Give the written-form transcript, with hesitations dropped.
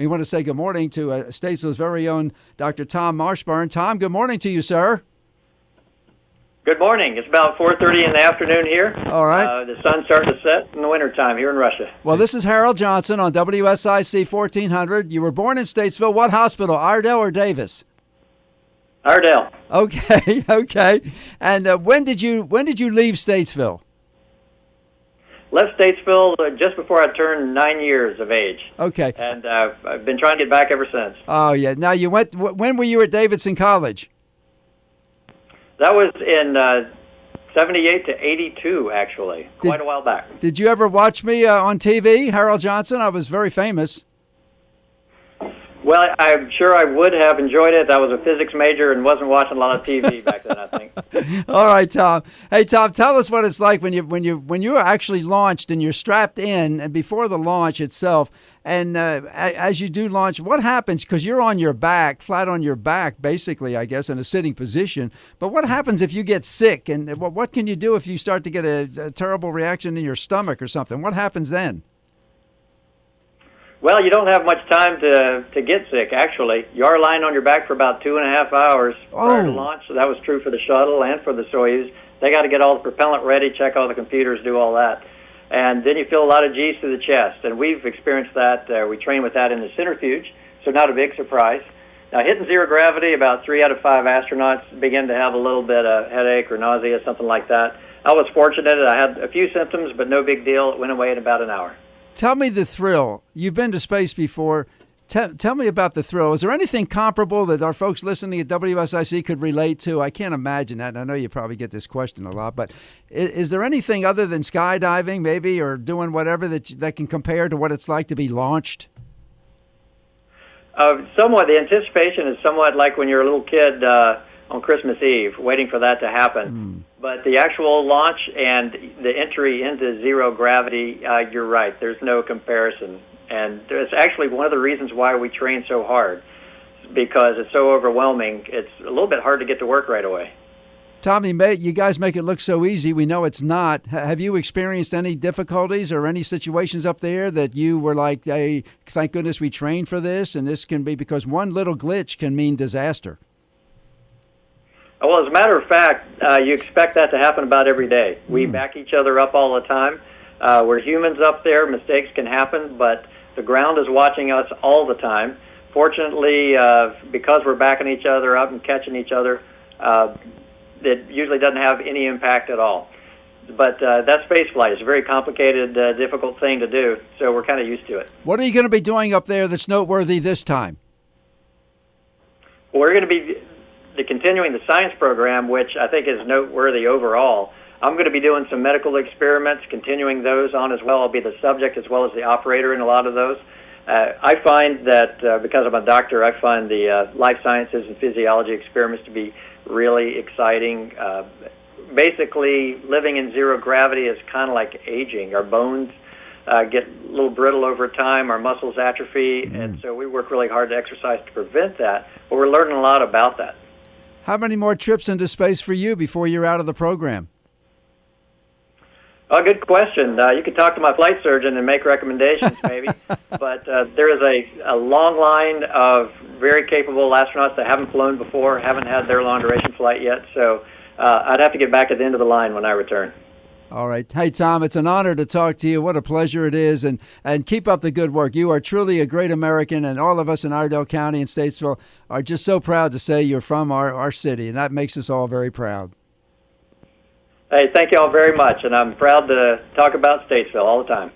We want to say good morning to Statesville's very own Dr. Tom Marshburn. Tom, good morning to you, sir. Good morning. It's about 4:30 in the afternoon here. All right. The sun's starting to set in the wintertime here in Russia. Well, this is Harold Johnson on WSIC 1400. You were born in Statesville. What hospital, Ardell or Davis? Ardell. Okay, okay. And when did you leave Statesville? Left Statesville just before I turned 9 years of age. Okay. And I've been trying to get back ever since. Oh, yeah. Now, you went. When were you at Davidson College? That was in 78 to 82, actually. Quite a while back. Did you ever watch me on TV, Harold Johnson? I was very famous. Well, I'm sure I would have enjoyed it. I was a physics major and wasn't watching a lot of TV back then, I think. All right, Tom. Hey, Tom, tell us what it's like when you are actually launched and you're strapped in, and before the launch itself, and as you do launch, what happens? Because you're on your back, flat on your back, basically, I guess, in a sitting position. But what happens if you get sick? And what can you do if you start to get a terrible reaction in your stomach or something? What happens then? Well, you don't have much time to get sick, actually. You are lying on your back for about 2.5 hours prior to launch. So that was true for the shuttle and for the Soyuz. They got to get all the propellant ready, check all the computers, do all that. And then you feel a lot of G's through the chest. And we've experienced that. We train with that in the centrifuge, so not a big surprise. Now, hitting zero gravity, about 3 out of 5 astronauts begin to have a little bit of headache or nausea, something like that. I was fortunate. I had a few symptoms, but no big deal. It went away in about an hour. Tell me the thrill. You've been to space before. Tell me about the thrill. Is there anything comparable that our folks listening at WSIC could relate to? I can't imagine that. And I know you probably get this question a lot, but is there anything other than skydiving, maybe, or doing whatever that can compare to what it's like to be launched? Somewhat. The anticipation is somewhat like when you're a little kid on Christmas Eve, waiting for that to happen. But the actual launch and the entry into zero gravity, you're right. There's no comparison. And it's actually one of the reasons why we train so hard, because it's so overwhelming. It's a little bit hard to get to work right away. Tommy, you guys make it look so easy. We know it's not. Have you experienced any difficulties or any situations up there that you were like, hey, thank goodness we trained for this, and this can be, because one little glitch can mean disaster? Well, as a matter of fact, you expect that to happen about every day. We back each other up all the time. We're humans up there. Mistakes can happen, but the ground is watching us all the time. Fortunately, because we're backing each other up and catching each other, it usually doesn't have any impact at all. But that space flight is a very complicated, difficult thing to do, so we're kind of used to it. What are you going to be doing up there that's noteworthy this time? We're going to be continuing the science program, which I think is noteworthy overall. I'm going to be doing some medical experiments, continuing those on as well. I'll be the subject as well as the operator in a lot of those. I find that because I'm a doctor, I find the life sciences and physiology experiments to be really exciting. Basically, living in zero gravity is kind of like aging. Our bones get a little brittle over time, our muscles atrophy, and so we work really hard to exercise to prevent that, but we're learning a lot about that. How many more trips into space for you before you're out of the program? Oh, good question. You could talk to my flight surgeon and make recommendations, maybe. But there is a long line of very capable astronauts that haven't flown before, haven't had their long-duration flight yet. So I'd have to get back at the end of the line when I return. All right. Hey, Tom, it's an honor to talk to you. What a pleasure it is. And keep up the good work. You are truly a great American, and all of us in Ardell County and Statesville are just so proud to say you're from our city, and that makes us all very proud. Hey, thank you all very much, and I'm proud to talk about Statesville all the time.